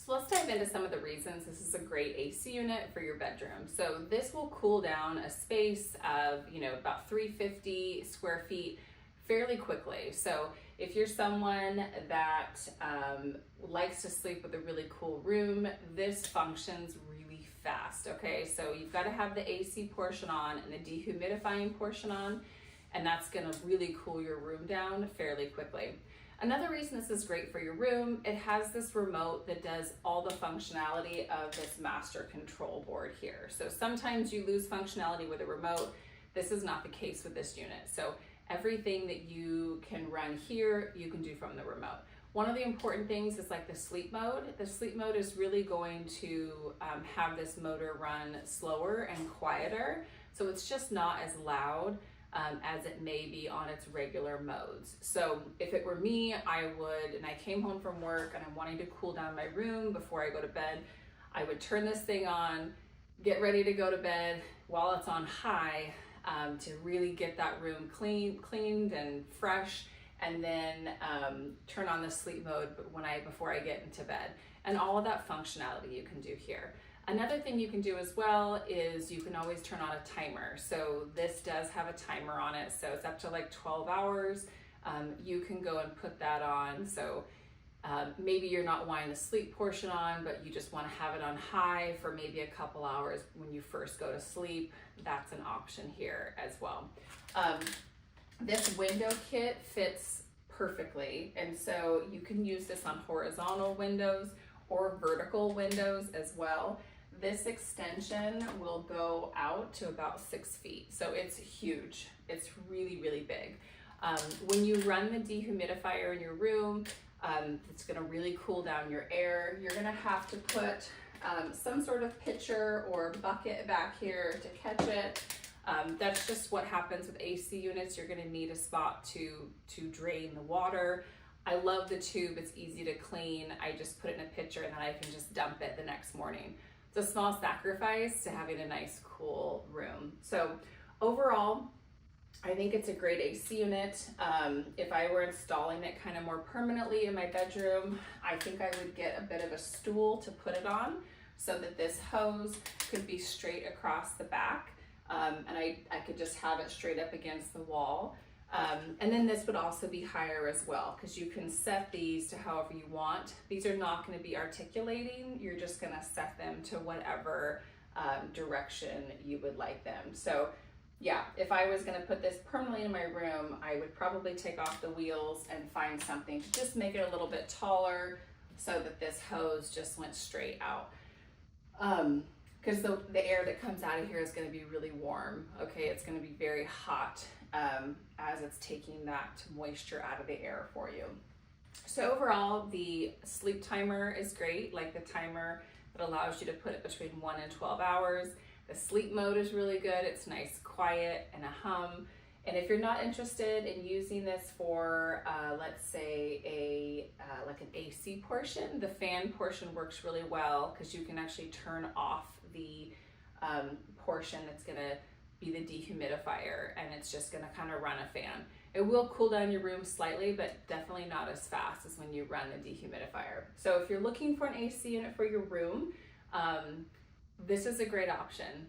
So let's dive into some of the reasons this is a great AC unit for your bedroom. So this will cool down a space of, about 350 square feet fairly quickly. So if you're someone that likes to sleep with a really cool room, this functions really fast, okay? So you've got to have the AC portion on and the dehumidifying portion on, and that's gonna really cool your room down fairly quickly. Another reason this is great for your room, it has this remote that does all the functionality of this master control board here. So sometimes you lose functionality with a remote. This is not the case with this unit. So everything that you can run here, you can do from the remote. One of the important things is like the sleep mode. The sleep mode is really going to have this motor run slower and quieter. So it's just not as loud as it may be on its regular modes. So if it were me, I would, and I came home from work and I'm wanting to cool down my room before I go to bed, I would turn this thing on, get ready to go to bed while it's on high to really get that room cleaned and fresh, and then turn on the sleep mode before I get into bed. And all of that functionality you can do here. Another thing you can do as well is you can always turn on a timer. So this does have a timer on it, so it's up to like 12 hours. You can go and put that on. So maybe you're not wanting the sleep portion on, but you just want to have it on high for maybe a couple hours when you first go to sleep. That's an option here as well. This window kit fits perfectly, and so you can use this on horizontal windows or vertical windows as well. This extension will go out to about 6 feet, so it's huge. It's really, really big. When you run the dehumidifier in your room, it's gonna really cool down your air. You're gonna have to put some sort of pitcher or bucket back here to catch it. That's just what happens with AC units. You're gonna need a spot to drain the water. I love the tube, it's easy to clean. I just put it in a pitcher and then I can just dump it the next morning. It's a small sacrifice to having a nice cool room. So overall, I think it's a great AC unit. If I were installing it kind of more permanently in my bedroom, I think I would get a bit of a stool to put it on so that this hose could be straight across the back. And I could just have it straight up against the wall. And then this would also be higher as well, because you can set these to however you want. These are not going to be articulating. You're just going to set them to whatever direction you would like them. So yeah, if I was going to put this permanently in my room, I would probably take off the wheels and find something to just make it a little bit taller so that this hose just went straight out. Because the air that comes out of here is going to be really warm. Okay, it's going to be very hot as it's taking that moisture out of the air for you. So overall, the sleep timer is great, like the timer that allows you to put it between 1 and 12 hours. The sleep mode is really good. It's nice, quiet, and a hum. And if you're not interested in using this for, let's say, like an AC portion, the fan portion works really well because you can actually turn off the portion that's gonna be the dehumidifier, and it's just gonna kind of run a fan. It will cool down your room slightly, but definitely not as fast as when you run the dehumidifier. So if you're looking for an AC unit for your room, this is a great option.